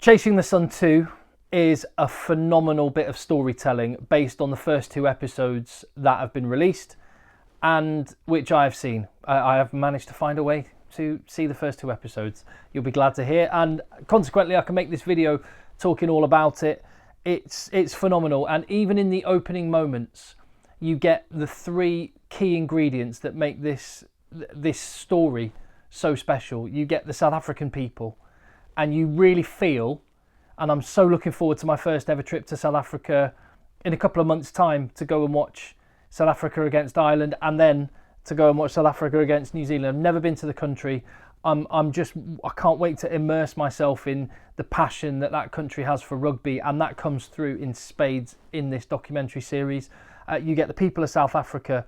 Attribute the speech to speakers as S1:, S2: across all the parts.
S1: Chasing the Sun 2 is a phenomenal bit of storytelling based on the first 2 episodes that have been released and which I have seen. I have managed to find a way to see the first 2 episodes. You'll be glad to hear, and consequently I can make this video talking all about it. It's phenomenal, and even in the opening moments you get the 3 key ingredients that make this story so special. You get the South African people, and you really feel, and I'm so looking forward to my first ever trip to South Africa in a couple of months' time to go and watch South Africa against Ireland, and then to go and watch South Africa against New Zealand. I've never been to the country. I can't wait to immerse myself in the passion that country has for rugby, and that comes through in spades in this documentary series. You get the people of South Africa,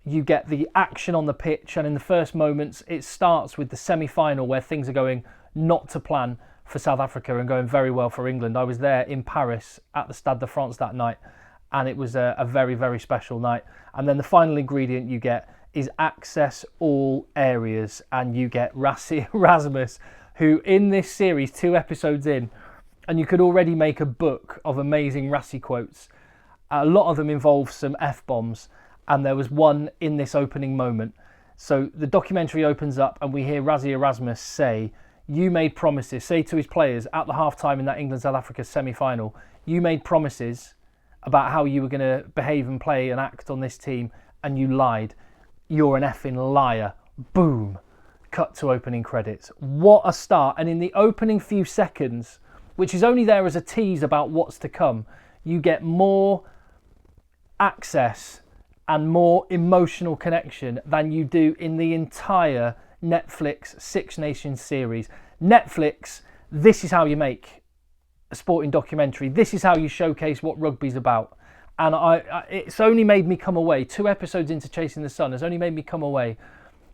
S1: you get the action on the pitch, and in the first moments it starts with the semi-final where things are going not to plan for South Africa and going very well for England. I was there in Paris at the Stade de France that night, and it was a very, very special night. And then the final ingredient you get is access all areas, and you get Rassie Erasmus, who in this series, 2 episodes in, and you could already make a book of amazing Rassie quotes. A lot of them involve some F-bombs, and there was one in this opening moment. So the documentary opens up and we hear Rassie Erasmus say, "You made promises," say to his players at the half-time in that England-South Africa semi-final, "You made promises about how you were going to behave and play and act on this team, and you lied. You're an effing liar." Boom. Cut to opening credits. What a start. And in the opening few seconds, which is only there as a tease about what's to come, you get more access and more emotional connection than you do in the entire Netflix Six Nations series. Netflix, this is how you make a sporting documentary. This is how you showcase what rugby's about. And it's only made me come away, 2 episodes into Chasing the Sun has only made me come away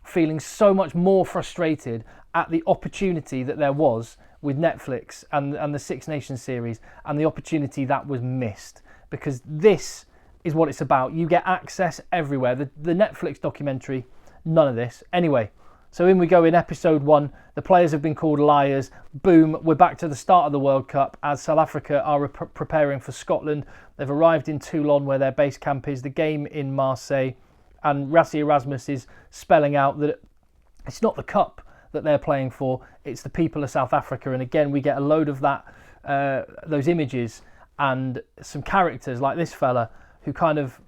S1: feeling so much more frustrated at the opportunity that there was with Netflix and the Six Nations series, and the opportunity that was missed, because this is what it's about. You get access everywhere. The Netflix documentary, none of this. Anyway, so in we go in episode 1. The players have been called liars. Boom, we're back to the start of the World Cup as South Africa are preparing for Scotland. They've arrived in Toulon, where their base camp is. The game in Marseille, and Rassie Erasmus is spelling out that it's not the cup that they're playing for, it's the people of South Africa. And again, we get a load of that, those images and some characters like this fella who kind of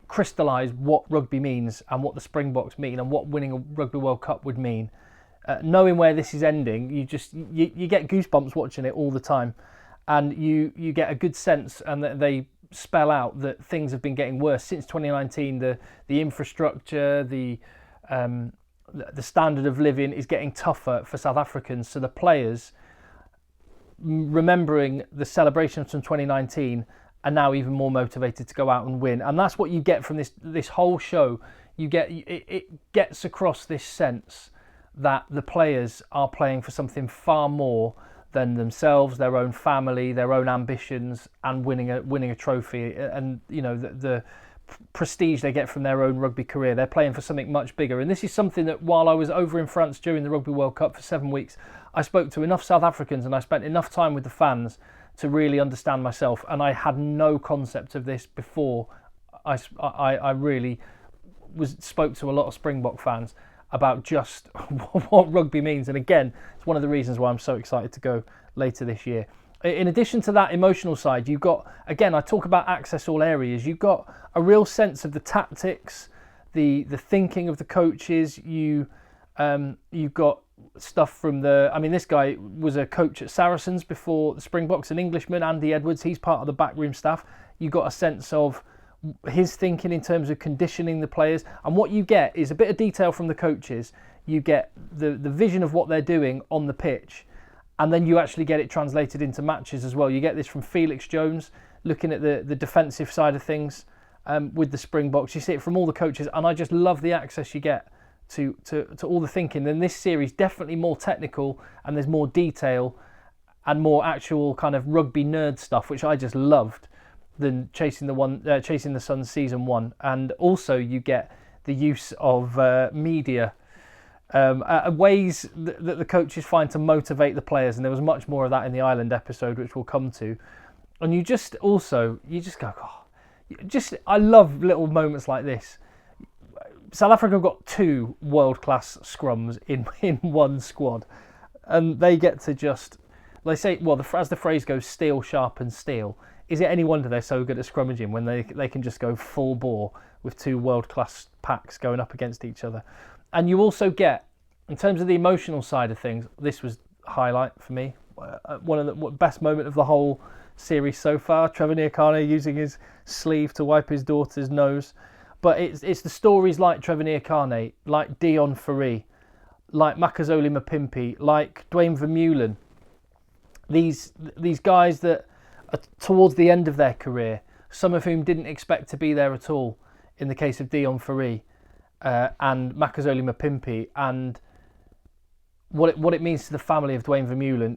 S1: crystallise what rugby means and what the Springboks mean and what winning a Rugby World Cup would mean. Knowing where this is ending, you get goosebumps watching it all the time, and you get a good sense, and that they spell out that things have been getting worse since 2019. The infrastructure, the standard of living is getting tougher for South Africans. So the players, remembering the celebrations from 2019, are now even more motivated to go out and win. And that's what you get from this whole show. It gets across this sense that the players are playing for something far more than themselves, their own family, their own ambitions, and winning a trophy, and the prestige they get from their own rugby career. They're playing for something much bigger. And this is something that, while I was over in France during the Rugby World Cup for 7 weeks, I spoke to enough South Africans and I spent enough time with the fans to really understand myself, and I had no concept of this before. I really spoke to a lot of Springbok fans about just what rugby means, and again, it's one of the reasons why I'm so excited to go later this year. In addition to that emotional side, you've got, again, I talk about access all areas, you've got a real sense of the tactics, the thinking of the coaches. You've got stuff from this guy was a coach at Saracens before the Springboks, an Englishman, Andy Edwards. He's part of the backroom staff. You got a sense of his thinking in terms of conditioning the players, and what you get is a bit of detail from the coaches. You get the vision of what they're doing on the pitch, and then you actually get it translated into matches as well. You get this from Felix Jones looking at the defensive side of things with the Springboks. You see it from all the coaches, and I just love the access you get to all the thinking. Then this series definitely more technical, and there's more detail and more actual kind of rugby nerd stuff, which I just loved, than Chasing the Sun season 1. And also you get the use of media Ways that the coaches find to motivate the players, and there was much more of that in the Ireland episode, which we'll come to. And you just go, oh, I love little moments like this. South Africa got 2 world-class scrums in one squad, and they get to just, they say, well, as the phrase goes, steel sharpens steel. Is it any wonder they're so good at scrummaging when they can just go full bore with 2 world-class packs going up against each other? And you also get, in terms of the emotional side of things, this was a highlight for me. One of the best moment of the whole series so far. Trevor Nyakane using his sleeve to wipe his daughter's nose. But it's the stories like Trevor Nyakane, like Dion Fourie, like Makazole Mapimpi, like Dwayne V Mulan. These guys that are towards the end of their career, some of whom didn't expect to be there at all, in the case of Dion Fourie and Makazole Mapimpi, and what it means to the family of Dwayne V Mulan.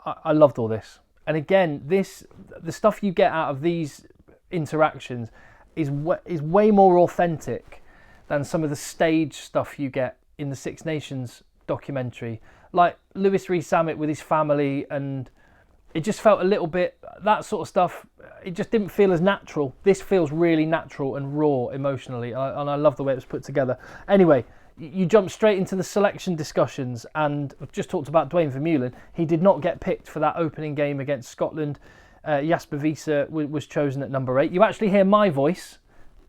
S1: I loved all this. And again, the stuff you get out of these interactions is way more authentic than some of the stage stuff you get in the Six Nations documentary. Like Louis Rees-Zammit with his family, and it just felt a little bit, that sort of stuff, it just didn't feel as natural. This feels really natural and raw emotionally, and I love the way it was put together. Anyway, you jump straight into the selection discussions, and I've just talked about Dwayne V Mulan. He did not get picked for that opening game against Scotland. Jasper Wiese was chosen at number 8. You actually hear my voice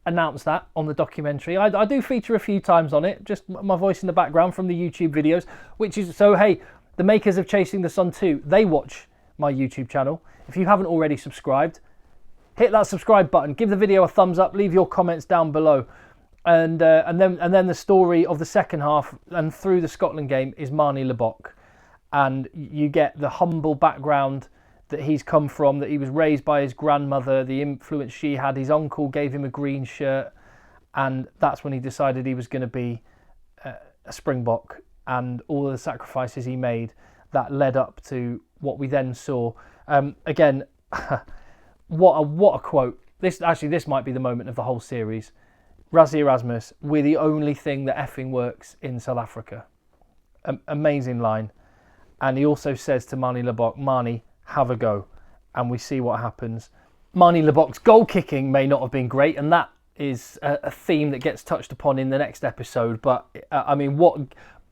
S1: announce that on the documentary. I do feature a few times on it, just my voice in the background from the YouTube videos, which is, so hey, the makers of Chasing the Sun 2, they watch my YouTube channel. If you haven't already subscribed, hit that subscribe button, give the video a thumbs up, leave your comments down below. And then the story of the second half and through the Scotland game is Marnie Liok, and you get the humble background that he's come from, that he was raised by his grandmother, the influence she had. His uncle gave him a green shirt, and that's when he decided he was going to be a Springbok, and all of the sacrifices he made that led up to what we then saw. Again, what a quote. This might be the moment of the whole series. Rassie Erasmus, we're the only thing that effing works in South Africa. Amazing line. And he also says to Marnie Liok, Marnie, have a go. And we see what happens. Marnie Liok's goal kicking may not have been great, and that is a theme that gets touched upon in the next episode. But I mean, what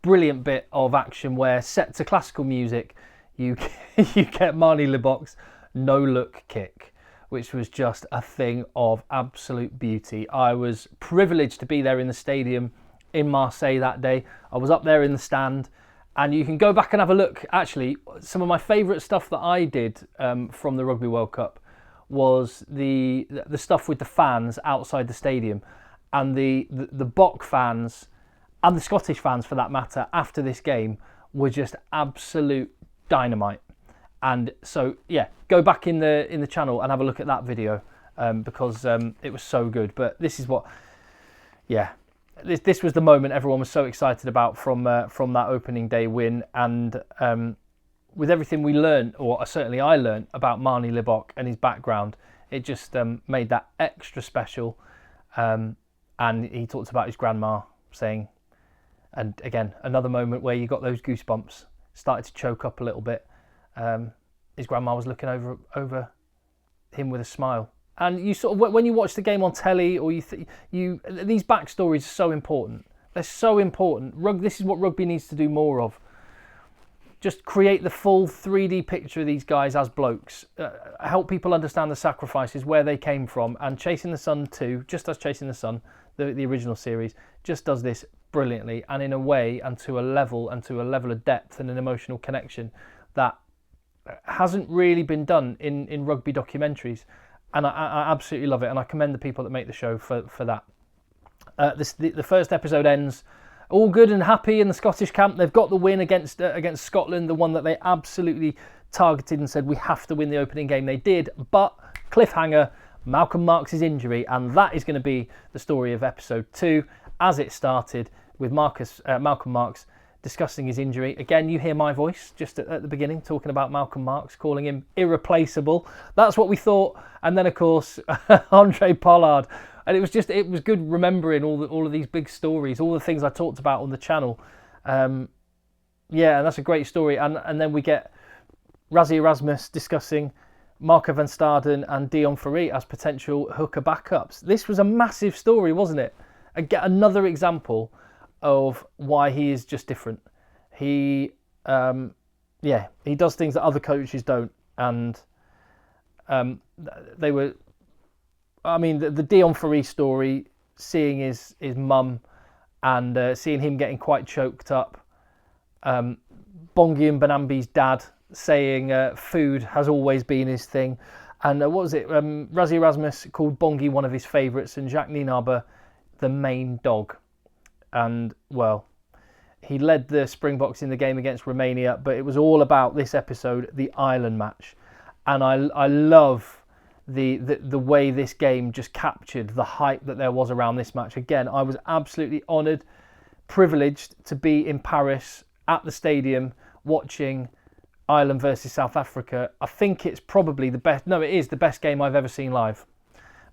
S1: brilliant bit of action where, set to classical music, you get Marnie Liok's no-look kick, which was just a thing of absolute beauty. I was privileged to be there in the stadium in Marseille that day. I was up there in the stand, and you can go back and have a look. Actually, some of my favourite stuff that I did from the Rugby World Cup was the stuff with the fans outside the stadium, and the Bok fans and the Scottish fans, for that matter, after this game were just absolute dynamite. And so, yeah, go back in the channel and have a look at that video because it was so good. But this is what, yeah, this was the moment everyone was so excited about from that opening day win. And with everything we learned, or certainly I learned, about Marnie Liok and his background, it just made that extra special. And he talked about his grandma saying, and again, another moment where you got those goosebumps, started to choke up a little bit. His grandma was looking over him with a smile, and you sort of, when you watch the game on telly, or these backstories are so important. They're so important. This is what rugby needs to do more of. Just create the full 3D picture of these guys as blokes. Help people understand the sacrifices, where they came from, and Chasing the Sun 2, just as Chasing the Sun, the original series, just does this brilliantly, and in a way, and to a level of depth and an emotional connection that hasn't really been done in rugby documentaries. And I absolutely love it, and I commend the people that make the show for that. The first episode ends all good and happy in the Scottish camp. They've got the win against Scotland, the one that they absolutely targeted and said, we have to win the opening game. They did, but cliffhanger, Malcolm Marx' injury, and that is going to be the story of episode 2, as it started with Malcolm Marx discussing his injury. Again, you hear my voice just at the beginning talking about Malcolm Marx, calling him irreplaceable. That's what we thought. And then, of course, Andre Pollard. And it was good remembering all of these big stories, all the things I talked about on the channel. Yeah, and that's a great story. And then we get Rassie Erasmus discussing Marco van Staden and Dion Fourie as potential hooker backups. This was a massive story, wasn't it? Again, another example of why he is just different. He does things that other coaches don't. And they were, I mean, the Dion Fourie story, seeing his mum and seeing him getting quite choked up. Bongi and Banambi's dad saying food has always been his thing. And what was it? Rassie Erasmus called Bongi one of his favourites and Jacques Nienaber the main dog. And, well, he led the Springboks in the game against Romania, but it was all about this episode, the Ireland match. And I love the way this game just captured the hype that there was around this match. Again, I was absolutely honoured, privileged to be in Paris at the stadium watching Ireland versus South Africa. I think it's probably the best. No, it is the best game I've ever seen live,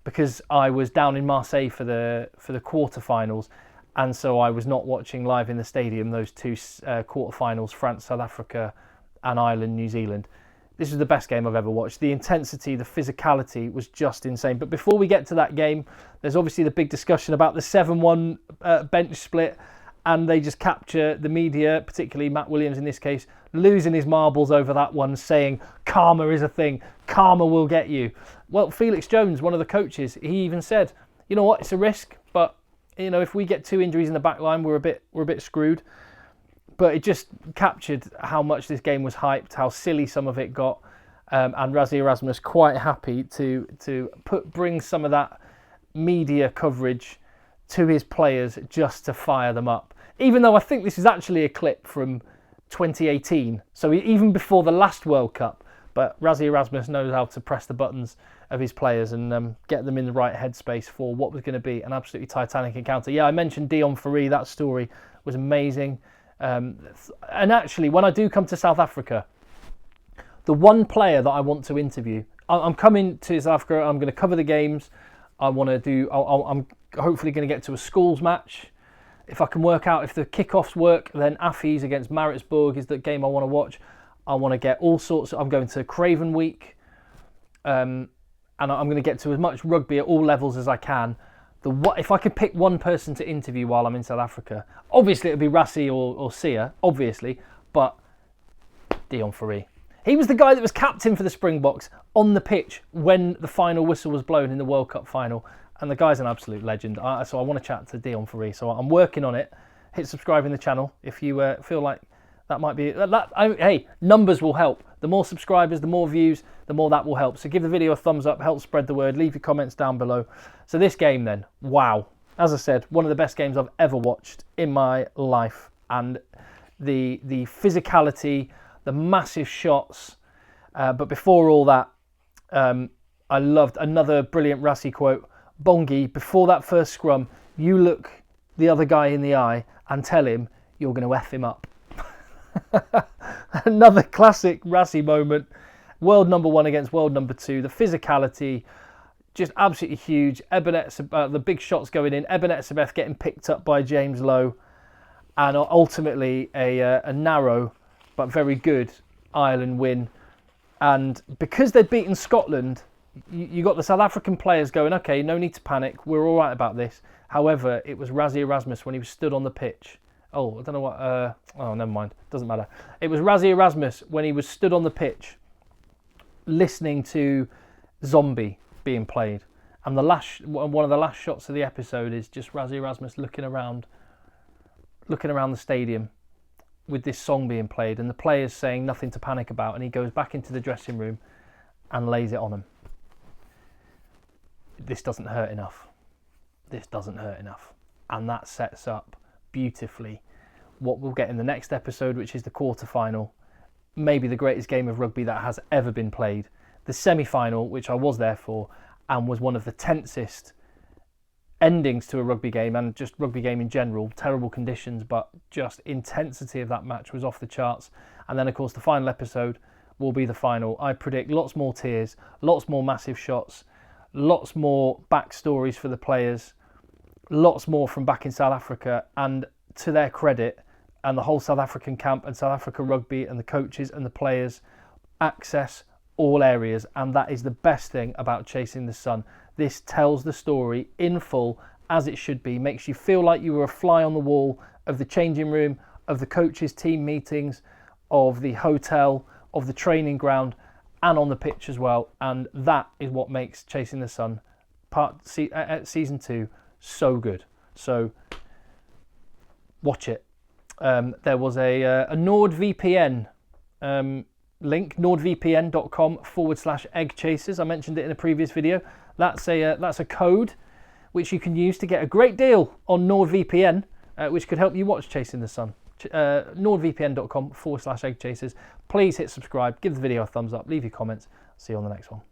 S1: because I was down in Marseille for the quarterfinals, and so I was not watching live in the stadium those two quarterfinals: France, South Africa, and Ireland, New Zealand. This is the best game I've ever watched. The intensity, the physicality was just insane. But before we get to that game, there's obviously the big discussion about the 7-1 bench split. And they just capture the media, particularly Matt Williams in this case, losing his marbles over that one, saying karma is a thing. Karma will get you. Well, Felix Jones, one of the coaches, he even said, you know what, it's a risk, but you know, if we get 2 injuries in the back line, we're a bit screwed. But it just captured how much this game was hyped, how silly some of it got, and Rassie Erasmus quite happy to bring some of that media coverage to his players just to fire them up. Even though I think this is actually a clip from 2018, so even before the last World Cup, but Rassie Erasmus knows how to press the buttons of his players and get them in the right headspace for what was going to be an absolutely titanic encounter. Yeah, I mentioned Dion Fourie, that story was amazing. And actually, when I do come to South Africa, the one player that I want to interview, I'm coming to South Africa, I'm going to cover the games, I'm hopefully going to get to a schools match. If I can work out, if the kickoffs work, then Affy's against Maritzburg is the game I want to watch. I want to get all sorts. I'm going to Craven Week, and I'm going to get to as much rugby at all levels as I can. If I could pick one person to interview while I'm in South Africa, obviously it would be Rassie or Sia, obviously, but Dion Fourie. He was the guy that was captain for the Springboks on the pitch when the final whistle was blown in the World Cup final. And the guy's an absolute legend. So I want to chat to Dion Fourie. So I'm working on it. Hit subscribe in the channel if you feel like that might be... Hey, numbers will help. The more subscribers, the more views, the more that will help. So give the video a thumbs up, help spread the word, leave your comments down below. So this game then, wow. As I said, one of the best games I've ever watched in my life. And the physicality, the massive shots. But before all that, I loved another brilliant Rassie quote. Bongi, before that first scrum, you look the other guy in the eye and tell him you're going to F him up. Another classic Rassie moment. World number 1 against world number 2. The physicality, just absolutely huge. The big shots going in. Eben Etzebeth getting picked up by James Lowe. And ultimately a narrow but very good Ireland win. And because they'd beaten Scotland, you got the South African players going, okay, no need to panic, we're all right about this. However, it was Rassie Erasmus when he was stood on the pitch. Oh, I don't know what... never mind. Doesn't matter. It was Rassie Erasmus when he was stood on the pitch listening to Zombie being played. And one of the last shots of the episode is just Rassie Erasmus looking around the stadium with this song being played and the players saying nothing to panic about, and he goes back into the dressing room and lays it on them. This doesn't hurt enough. This doesn't hurt enough. And that sets up beautifully what we'll get in the next episode, which is the quarter-final. Maybe the greatest game of rugby that has ever been played. The semi-final, which I was there for, and was one of the tensest endings to a rugby game, and just rugby game in general. Terrible conditions, but just intensity of that match was off the charts. And then, of course, the final episode will be the final. I predict lots more tears, lots more massive shots, lots more backstories for the players, lots more from back in South Africa, and to their credit, and the whole South African camp and South Africa rugby and the coaches and the players access all areas, and that is the best thing about Chasing the Sun. This tells the story in full as it should be, makes you feel like you were a fly on the wall of the changing room, of the coaches' team meetings, of the hotel, of the training ground, and on the pitch as well. And that is what makes Chasing the Sun season 2 so good. So watch it. There was a NordVPN link, nordvpn.com/egg chasers. I mentioned it in a previous video. That's a code which you can use to get a great deal on NordVPN, which could help you watch Chasing the Sun. nordvpn.com/egg chasers. Please hit subscribe, give the video a thumbs up, leave your comments. See you on the next one.